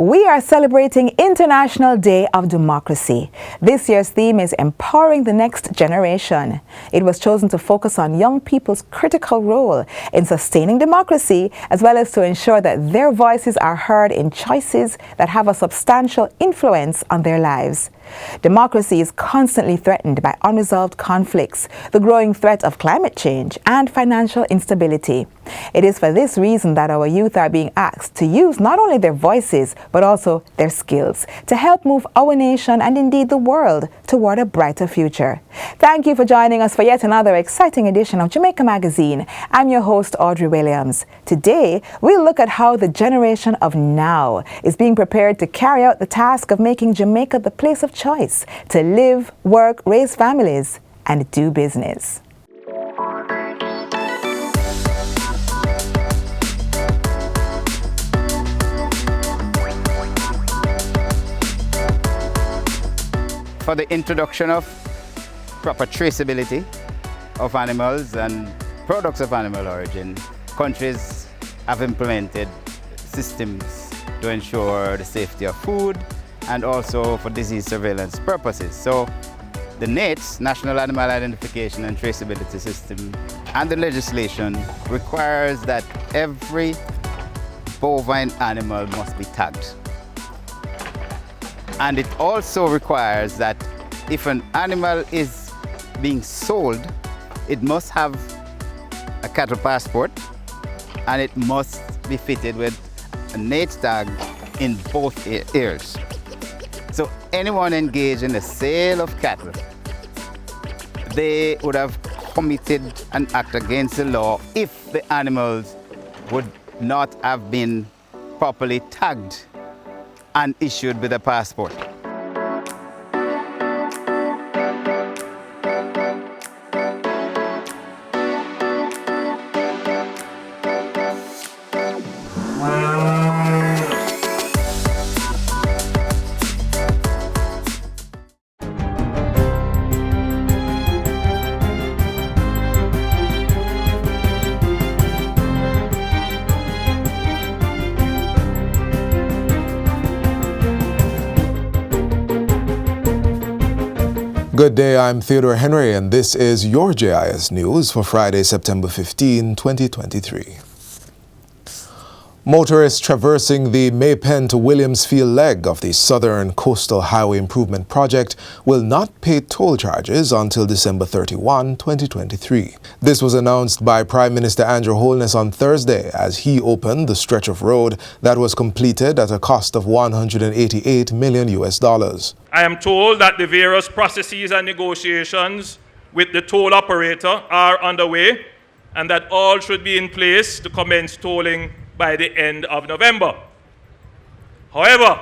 We are celebrating International Day of Democracy. This year's theme is Empowering the Next Generation. It was chosen to focus on young people's critical role in sustaining democracy, as well as to ensure that their voices are heard in choices that have a substantial influence on their lives. Democracy is constantly threatened by unresolved conflicts, the growing threat of climate change, and financial instability. It is for this reason that our youth are being asked to use not only their voices, but also their skills to help move our nation and indeed the world toward a brighter future. Thank you for joining us for yet another exciting edition of Jamaica Magazine. I'm your host, Audrey Williams. Today, we'll look at how the generation of now is being prepared to carry out the task of making Jamaica the place of choice to live, work, raise families, and do business. For the introduction of proper traceability of animals and products of animal origin, countries have implemented systems to ensure the safety of food and also for disease surveillance purposes. So the NATS, National Animal Identification and Traceability System, and the legislation requires that every bovine animal must be tagged. And it also requires that if an animal is being sold, it must have a cattle passport and it must be fitted with a NATS tag in both ears. So anyone engaged in the sale of cattle, they would have committed an act against the law if the animals would not have been properly tagged and issued with a passport. Good day, I'm Theodore Henry, and this is your JIS News for Friday, September 15, 2023. Motorists traversing the Maypen to Williamsfield leg of the Southern Coastal Highway Improvement Project will not pay toll charges until December 31, 2023. This was announced by Prime Minister Andrew Holness on Thursday as he opened the stretch of road that was completed at a cost of $188 million. I am told that the various processes and negotiations with the toll operator are underway and that all should be in place to commence tolling by the end of November. However,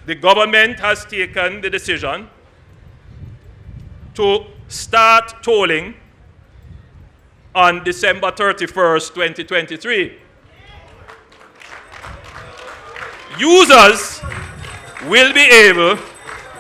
the government has taken the decision to start tolling on December 31st, 2023. Users will be able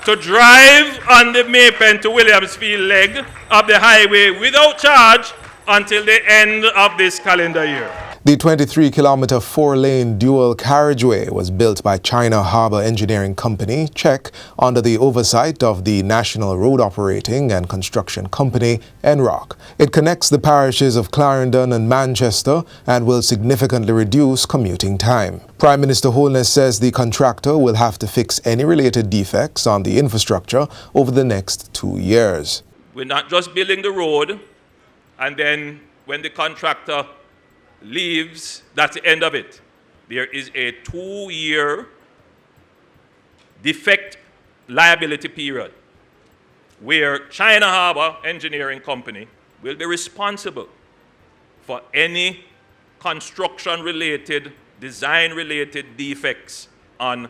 to drive on the Maypen to Williamsfield leg of the highway without charge until the end of this calendar year. The 23-kilometer four-lane dual carriageway was built by China Harbour Engineering Company, CHEC, under the oversight of the National Road Operating and Construction Company, NROC. It connects the parishes of Clarendon and Manchester and will significantly reduce commuting time. Prime Minister Holness says the contractor will have to fix any related defects on the infrastructure over the next 2 years. We're not just building the road, and then when the contractor leaves, that's the end of it. There is a 2-year defect liability period where China Harbour Engineering Company will be responsible for any construction-related, design-related defects on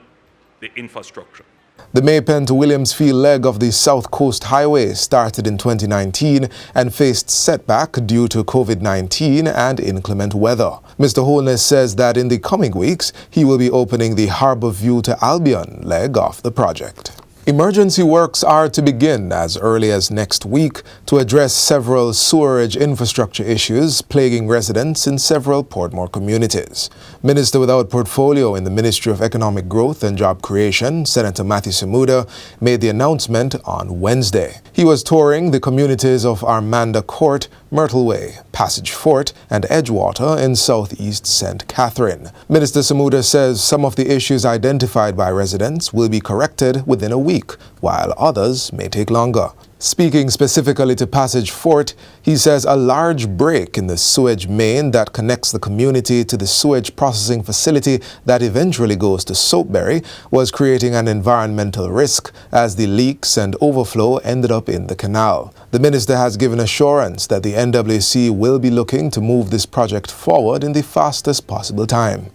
the infrastructure. The Maypen to Williamsfield leg of the South Coast Highway started in 2019 and faced setback due to COVID-19 and inclement weather. Mr. Holness says that in the coming weeks, he will be opening the Harbour View to Albion leg of the project. Emergency works are to begin as early as next week to address several sewerage infrastructure issues plaguing residents in several Portmore communities. Minister without portfolio in the Ministry of Economic Growth and Job Creation, Senator Matthew Samuda, made the announcement on Wednesday. He was touring the communities of Armanda Court, Myrtle Way, Passage Fort, and Edgewater in southeast St. Catherine. Minister Samuda says some of the issues identified by residents will be corrected within a week, while others may take longer. Speaking specifically to Passage Fort, he says a large break in the sewage main that connects the community to the sewage processing facility that eventually goes to Soapberry was creating an environmental risk as the leaks and overflow ended up in the canal. The minister has given assurance that the NWC will be looking to move this project forward in the fastest possible time.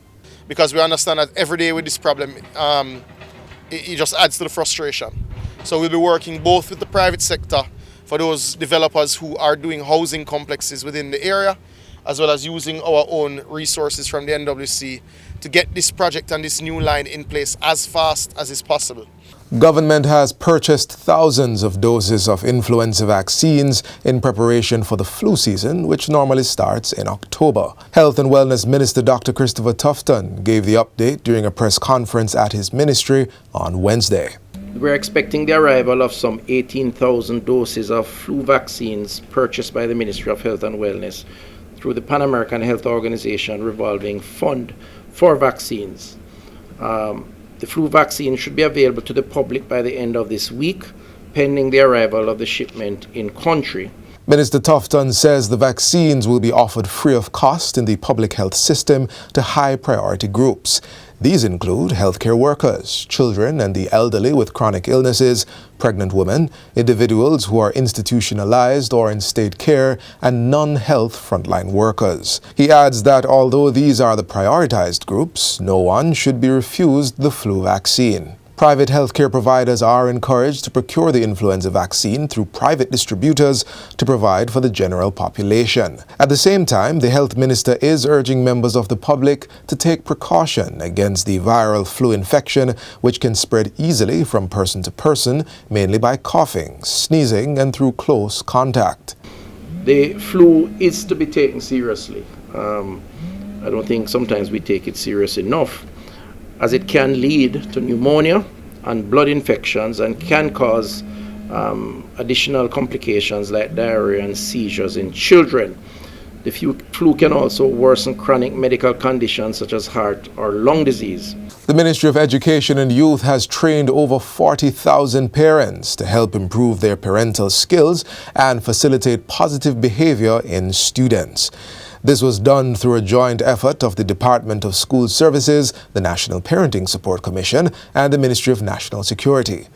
Because we understand that every day with this problem, it just adds to the frustration. So we'll be working both with the private sector for those developers who are doing housing complexes within the area, as well as using our own resources from the NWC to get this project and this new line in place as fast as is possible. Government has purchased thousands of doses of influenza vaccines in preparation for the flu season, which normally starts in October. Health and Wellness Minister Dr. Christopher Tufton gave the update during a press conference at his ministry on Wednesday. We're expecting the arrival of some 18,000 doses of flu vaccines purchased by the Ministry of Health and Wellness through the Pan American Health Organization revolving fund for vaccines. The flu vaccine should be available to the public by the end of this week, pending the arrival of the shipment in country. Minister Tufton says the vaccines will be offered free of cost in the public health system to high priority groups. These include healthcare workers, children and the elderly with chronic illnesses, pregnant women, individuals who are institutionalized or in state care, and non-health frontline workers. He adds that although these are the prioritized groups, no one should be refused the flu vaccine. Private healthcare providers are encouraged to procure the influenza vaccine through private distributors to provide for the general population. At the same time, the health minister is urging members of the public to take precaution against the viral flu infection, which can spread easily from person to person, mainly by coughing, sneezing, and through close contact. The flu is to be taken seriously. I don't think sometimes we take it serious enough, as it can lead to pneumonia and blood infections and can cause additional complications like diarrhea and seizures in children. The flu can also worsen chronic medical conditions such as heart or lung disease. The Ministry of Education and Youth has trained over 40,000 parents to help improve their parental skills and facilitate positive behavior in students. This was done through a joint effort of the Department of School Services, the National Parenting Support Commission, and the Ministry of National Security.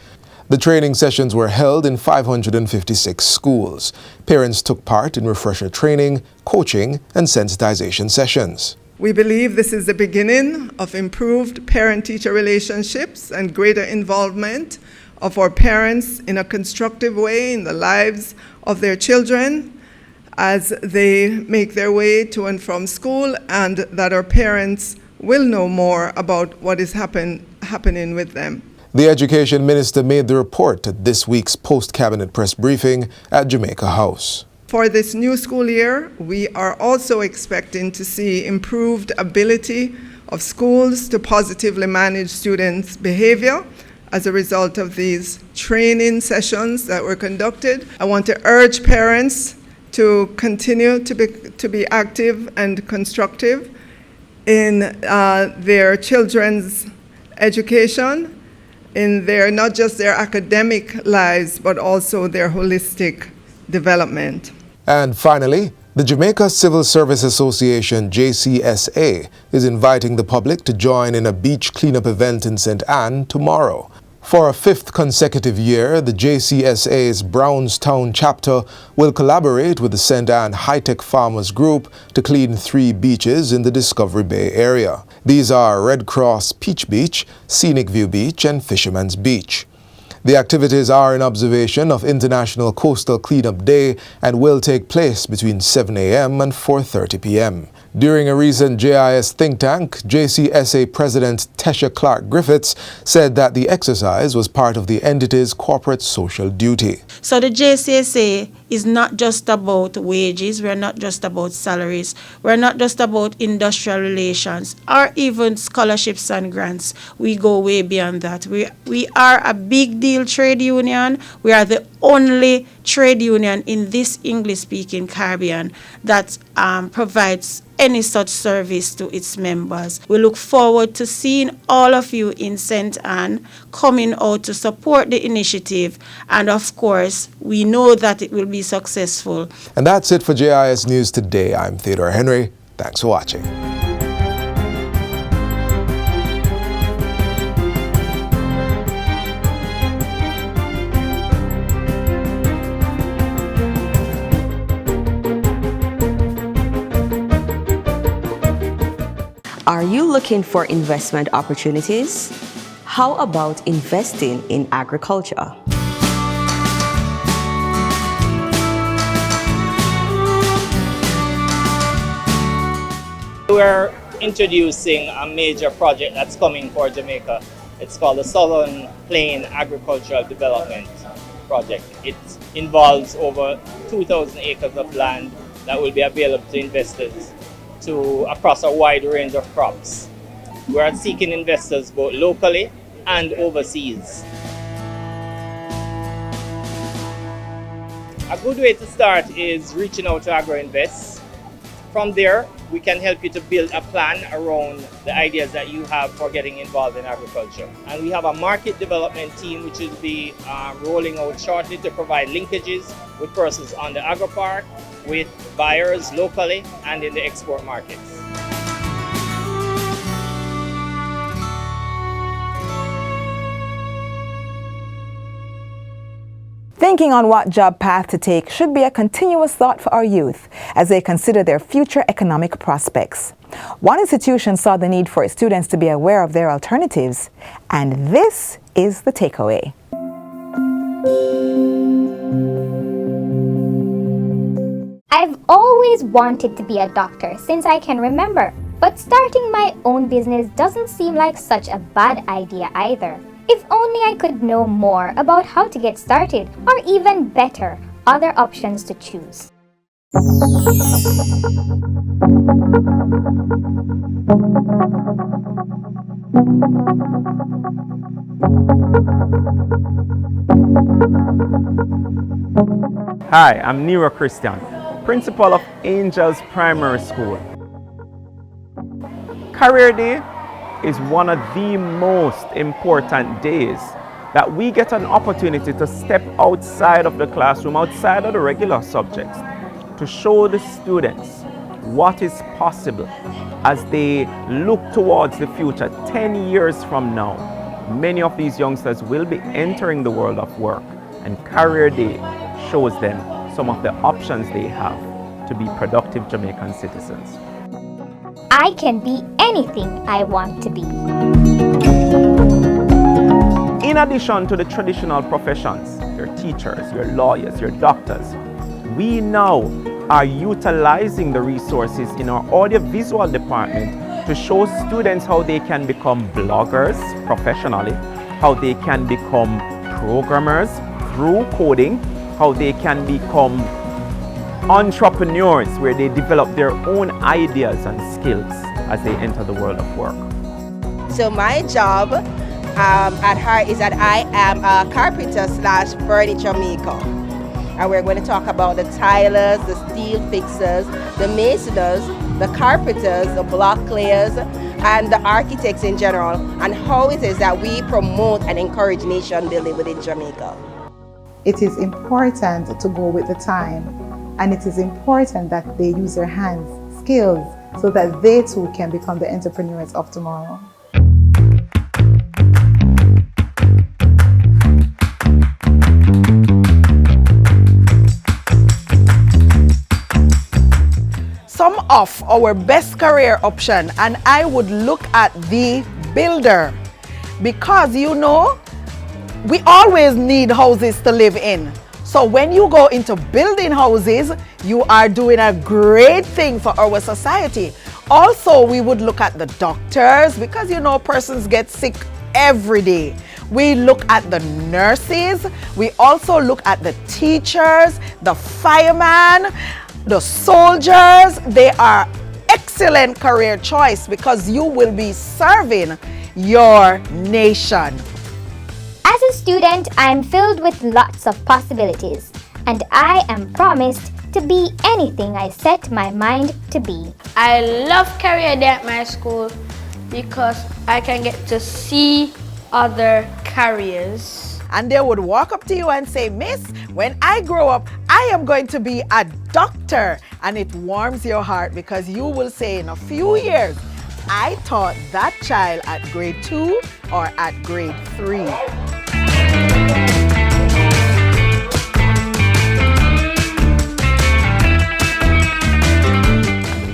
The training sessions were held in 556 schools. Parents took part in refresher training, coaching, and sensitization sessions. We believe this is the beginning of improved parent-teacher relationships and greater involvement of our parents in a constructive way in the lives of their children as they make their way to and from school, and that our parents will know more about what is happening with them. The Education Minister made the report at this week's post-cabinet press briefing at Jamaica House. For this new school year, we are also expecting to see improved ability of schools to positively manage students' behavior as a result of these training sessions that were conducted. I want to urge parents to continue to be active and constructive in their children's education, in their not just their academic lives, but also their holistic development. And finally, the Jamaica Civil Service Association, JCSA, is inviting the public to join in a beach cleanup event in St. Ann tomorrow. For a fifth consecutive year, the JCSA's Brownstown chapter will collaborate with the St. Ann High-Tech Farmers Group to clean 3 beaches in the Discovery Bay area. These are Red Cross Peach Beach, Scenic View Beach, and Fisherman's Beach. The activities are in observation of International Coastal Cleanup Day and will take place between 7 a.m. and 4:30 p.m. During a recent JIS think tank, JCSA President Tesha Clark-Griffiths said that the exercise was part of the entity's corporate social duty. So the JCSA is not just about wages, we're not just about salaries, we're not just about industrial relations or even scholarships and grants. We go way beyond that. We are a big deal trade union. We are the only trade union in this English-speaking Caribbean that provides any such service to its members. We look forward to seeing all of you in St. Anne coming out to support the initiative, and of course we know that it will be successful. And that's it for JIS News Today. I'm Theodore Henry. Thanks for watching. Are you looking for investment opportunities? How about investing in agriculture? We're introducing a major project that's coming for Jamaica. It's called the Southern Plain Agricultural Development Project. It involves over 2,000 acres of land that will be available to investors across a wide range of crops. We are seeking investors both locally and overseas. A good way to start is reaching out to AgroInvest. From there, we can help you to build a plan around the ideas that you have for getting involved in agriculture. And we have a market development team which will be rolling out shortly to provide linkages with persons on the agri-park, with buyers locally and in the export markets. Thinking on what job path to take should be a continuous thought for our youth as they consider their future economic prospects. One institution saw the need for its students to be aware of their alternatives, and this is the takeaway. I've always wanted to be a doctor since I can remember, but starting my own business doesn't seem like such a bad idea either. If only I could know more about how to get started, or even better, other options to choose. Hi, I'm Nero Christian, principal of Angels Primary School. Career Day is one of the most important days that we get an opportunity to step outside of the classroom, outside of the regular subjects, to show the students what is possible as they look towards the future. 10 years from now, many of these youngsters will be entering the world of work, and Career Day shows them some of the options they have to be productive Jamaican citizens. I can be anything I want to be. In addition to the traditional professions, your teachers, your lawyers, your doctors, we now are utilizing the resources in our audiovisual department to show students how they can become bloggers professionally, how they can become programmers through coding, how they can become entrepreneurs where they develop their own ideas and skills as they enter the world of work. So my job at heart is that I am a carpenter / furniture maker. And we're going to talk about the tilers, the steel fixers, the masoners, the carpenters, the block layers, and the architects in general, and how it is that we promote and encourage nation building within Jamaica. It is important to go with the time, and it is important that they use their hands, skills, so that they too can become the entrepreneurs of tomorrow. Some of our best career option, and I would look at the builder, because you know we always need houses to live in. So when you go into building houses, you are doing a great thing for our society. Also, we would look at the doctors because you know persons get sick every day. We look at the nurses. We also look at the teachers, the firemen, the soldiers. They are excellent career choice because you will be serving your nation. As a student, I am filled with lots of possibilities, and I am promised to be anything I set my mind to be. I love career day at my school because I can get to see other careers. And they would walk up to you and say, Miss, when I grow up, I am going to be a doctor. And it warms your heart because you will say in a few years, I taught that child at grade 2 or at grade 3.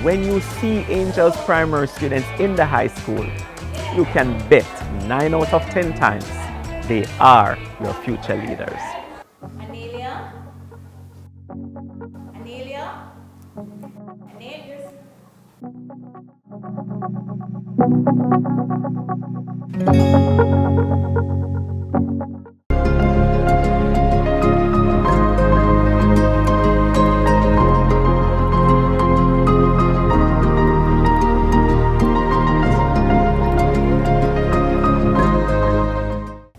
When you see Angels primary students in the high school, you can bet 9 out of 10 times they are your future leaders. Anelia? Anelia? Anelia?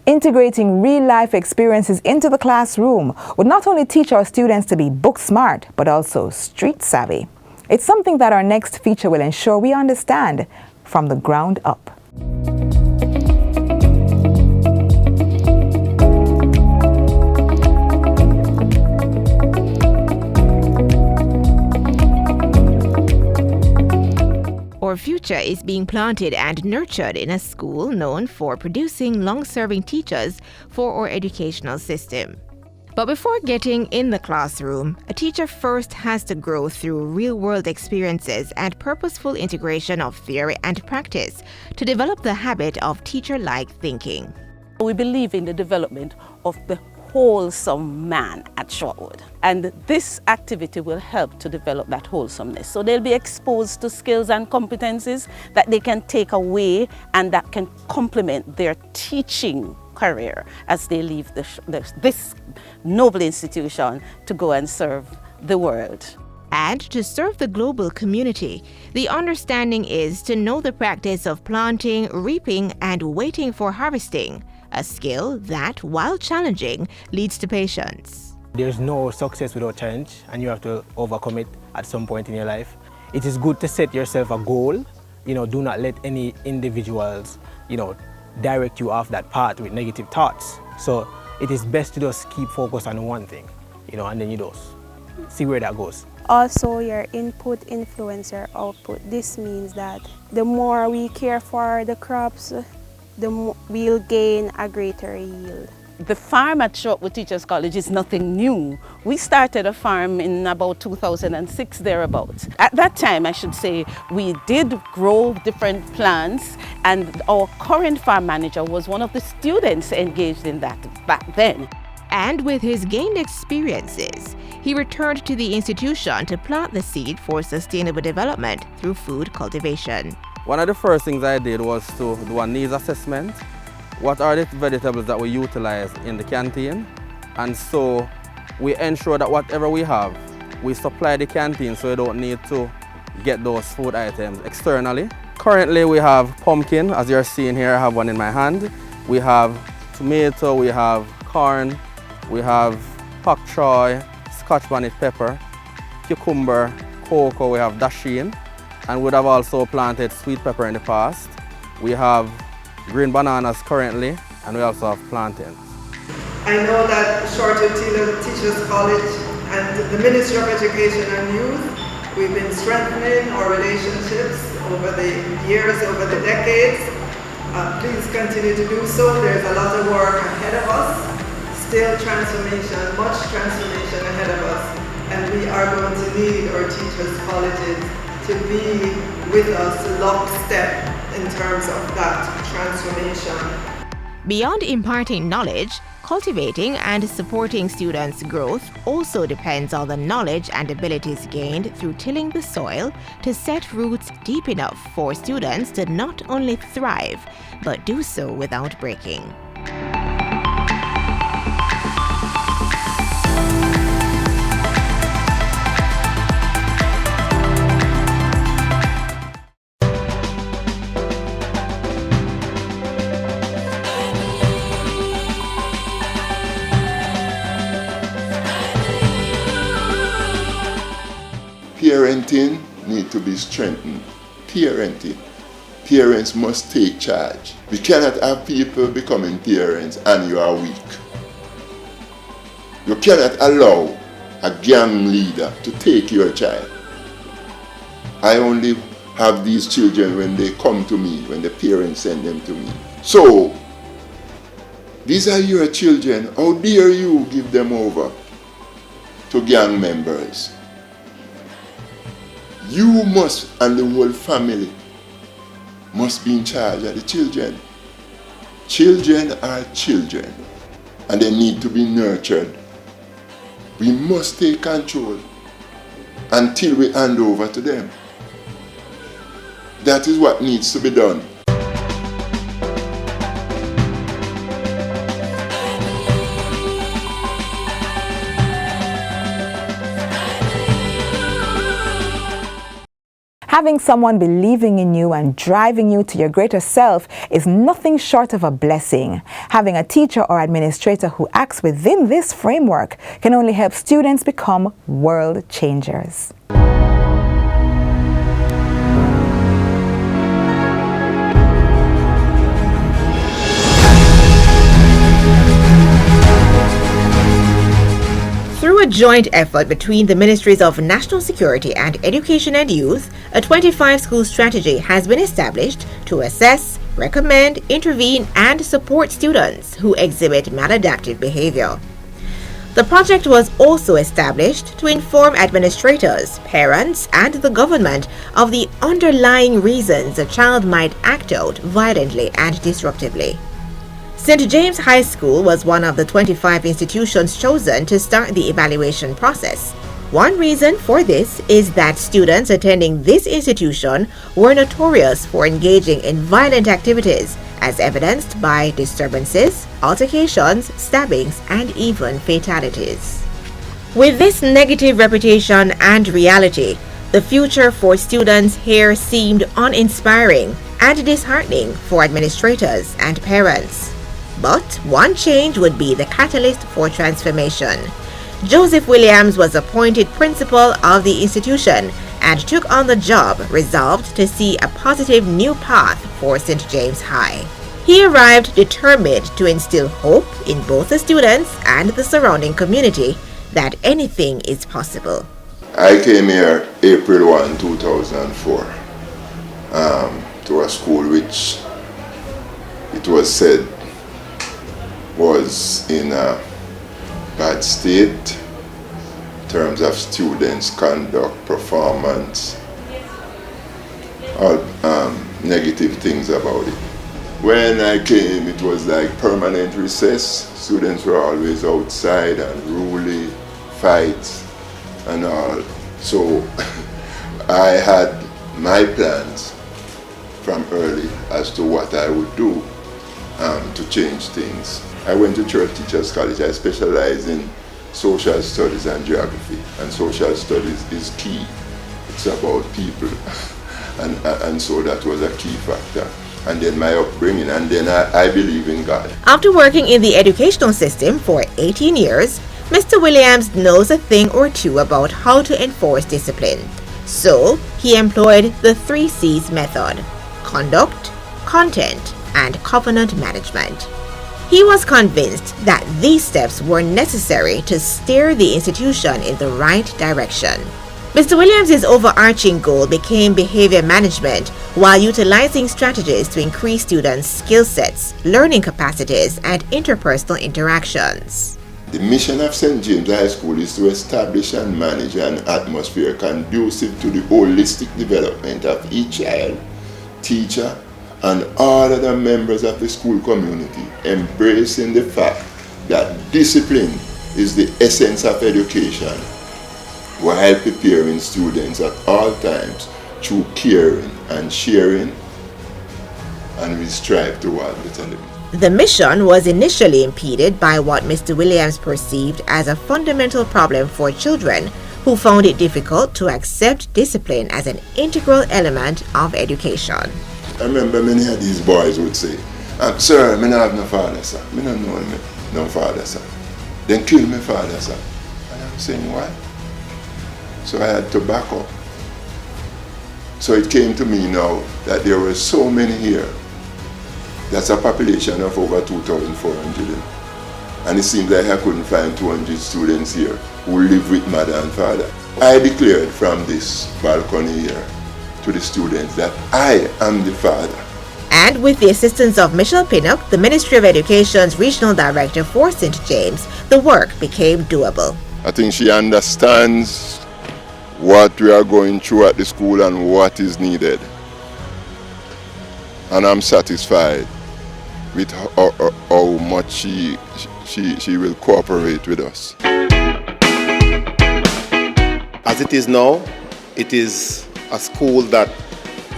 Integrating real-life experiences into the classroom would not only teach our students to be book smart, but also street savvy. It's something that our next feature will ensure we understand from the ground up. Our future is being planted and nurtured in a school known for producing long-serving teachers for our educational system. But before getting in the classroom, a teacher first has to grow through real-world experiences and purposeful integration of theory and practice to develop the habit of teacher-like thinking. We believe in the development of the wholesome man at Shortwood, and this activity will help to develop that wholesomeness. So they'll be exposed to skills and competencies that they can take away and that can complement their teaching career as they leave this noble institution to go and serve the world. And to serve the global community, the understanding is to know the practice of planting, reaping, and waiting for harvesting, a skill that, while challenging, leads to patience. There's no success without challenge, and you have to overcome it at some point in your life. It is good to set yourself a goal. Do not let any individuals, direct you off that path with negative thoughts. So it is best to just keep focused on one thing, and then you just see where that goes. Also, your input influences your output. This means that the more we care for the crops, the more we'll gain a greater yield. The farm at Shortwood Teachers College is nothing new. We started a farm in about 2006 thereabouts. At that time, I should say, we did grow different plants, and our current farm manager was one of the students engaged in that back then. And with his gained experiences, he returned to the institution to plant the seed for sustainable development through food cultivation. One of the first things I did was to do a needs assessment. What are the vegetables that we utilize in the canteen? And so we ensure that whatever we have, we supply the canteen so we don't need to get those food items externally. Currently we have pumpkin, as you're seeing here, I have one in my hand. We have tomato, we have corn, we have pak choy, scotch bonnet pepper, cucumber, cocoa, we have dasheen. And we'd have also planted sweet pepper in the past. We have green bananas currently, and we also have plantains. I know that Shortwood Teachers College and the Ministry of Education and Youth, we've been strengthening our relationships over the years, over the decades. Please continue to do so. There's a lot of work ahead of us. Still transformation, much transformation ahead of us. And we are going to need our teachers' colleges to be with us lockstep in terms of that transformation. Beyond imparting knowledge, cultivating and supporting students' growth also depends on the knowledge and abilities gained through tilling the soil to set roots deep enough for students to not only thrive, but do so without breaking. Parenting needs to be strengthened. Parenting. Parents must take charge. We cannot have people becoming parents and you are weak. You cannot allow a gang leader to take your child. I only have these children when they come to me, when the parents send them to me. So, these are your children. How dare you give them over to gang members? You must, and the whole family, must be in charge of the children. Children are children, and they need to be nurtured. We must take control until we hand over to them. That is what needs to be done. Having someone believing in you and driving you to your greater self is nothing short of a blessing. Having a teacher or administrator who acts within this framework can only help students become world changers. Through a joint effort between the Ministries of National Security and Education and Youth, a 25-school strategy has been established to assess, recommend, intervene, and support students who exhibit maladaptive behavior. The project was also established to inform administrators, parents, and the government of the underlying reasons a child might act out violently and disruptively. St. James High School was one of the 25 institutions chosen to start the evaluation process. One reason for this is that students attending this institution were notorious for engaging in violent activities, as evidenced by disturbances, altercations, stabbings, and even fatalities. With this negative reputation and reality, the future for students here seemed uninspiring and disheartening for administrators and parents. But one change would be the catalyst for transformation. Joseph Williams was appointed principal of the institution and took on the job resolved to see a positive new path for St. James High. He arrived determined to instill hope in both the students and the surrounding community that anything is possible. I came here April 1, 2004 to a school which it was said was in a bad state in terms of students' conduct, performance, all negative things about it. When I came, it was like permanent recess. Students were always outside, unruly, fights and all. So I had my plans from early as to what I would do to change things. I went to Church Teachers College. I specialize in social studies and geography, and social studies is key. It's about people, and so that was a key factor. And then my upbringing, and then I believe in God. After working in the educational system for 18 years, Mr. Williams knows a thing or two about how to enforce discipline. So he employed the 3 C's method: conduct, content, and covenant management. He was convinced that these steps were necessary to steer the institution in the right direction. Mr. Williams' overarching goal became behavior management while utilizing strategies to increase students' skill sets, learning capacities, and interpersonal interactions. The mission of St. James High School is to establish and manage an atmosphere conducive to the holistic development of each child, teacher, and all other members of the school community, embracing the fact that discipline is the essence of education, while preparing students at all times through caring and sharing, and we strive toward better living. The mission was initially impeded by what Mr. Williams perceived as a fundamental problem for children who found it difficult to accept discipline as an integral element of education. I remember many of these boys would say, "Sir, I don't have no father, sir. I don't know no father, sir. Then kill my father, sir." And I'm saying, why? So I had to back up. So it came to me now that there were so many here. That's a population of over 2,400. And it seems like I couldn't find 200 students here who live with mother and father. I declared from this balcony here to the students that I am the father. And with the assistance of Michelle Pinnock, the Ministry of Education's Regional Director for St. James, the work became doable. I think she understands what we are going through at the school and what is needed. And I'm satisfied with how much she will cooperate with us. As it is now, it is a school that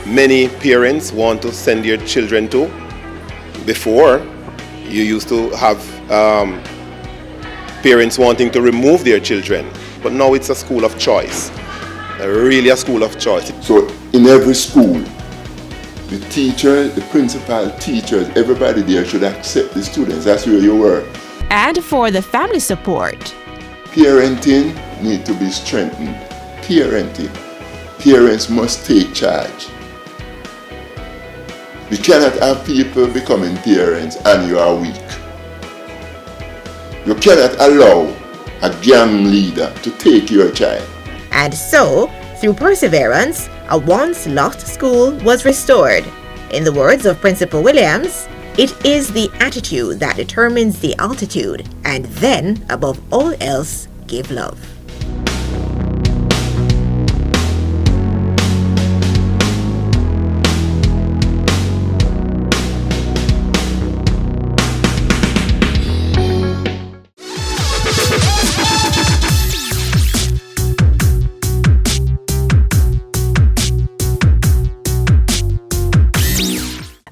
many parents want to send their children to. Before, you used to have parents wanting to remove their children, but now it's a school of choice, really a school of choice. So in every school, the teachers, the principal, teachers, everybody there should accept the students. That's where you were. And for the family support. Parenting needs to be strengthened. Parenting. Parents must take charge. We cannot have people becoming parents and you are weak. You cannot allow a gang leader to take your child. And so, through perseverance, a once lost school was restored. In the words of Principal Williams, it is the attitude that determines the altitude, and then, above all else, give love.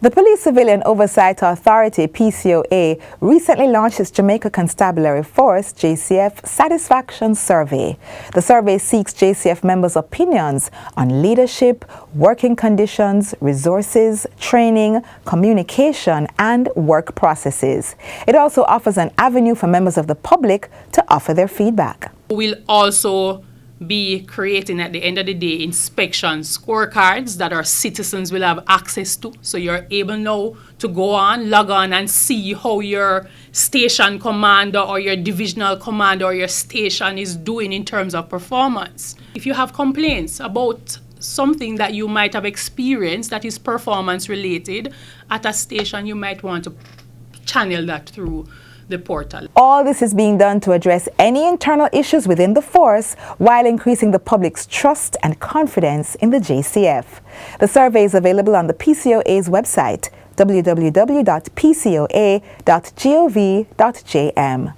The Police Civilian Oversight Authority, PCOA, recently launched its Jamaica Constabulary Force, JCF, Satisfaction Survey. The survey seeks JCF members' opinions on leadership, working conditions, resources, training, communication, and work processes. It also offers an avenue for members of the public to offer their feedback. We'll also be creating at the end of the day inspection scorecards that our citizens will have access to. So you're able now to go on, log on and see how your station commander or your divisional commander or your station is doing in terms of performance. If you have complaints about something that you might have experienced that is performance related at a station, you might want to channel that through the portal. All this is being done to address any internal issues within the force while increasing the public's trust and confidence in the JCF. The survey is available on the PCOA's website, www.pcoa.gov.jm.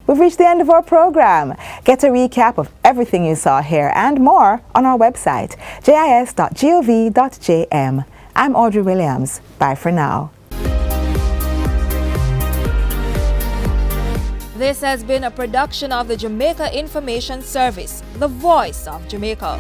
We've reached the end of our program. Get a recap of everything you saw here and more on our website, jis.gov.jm. I'm Audrey Williams. Bye for now. This has been a production of the Jamaica Information Service, the voice of Jamaica.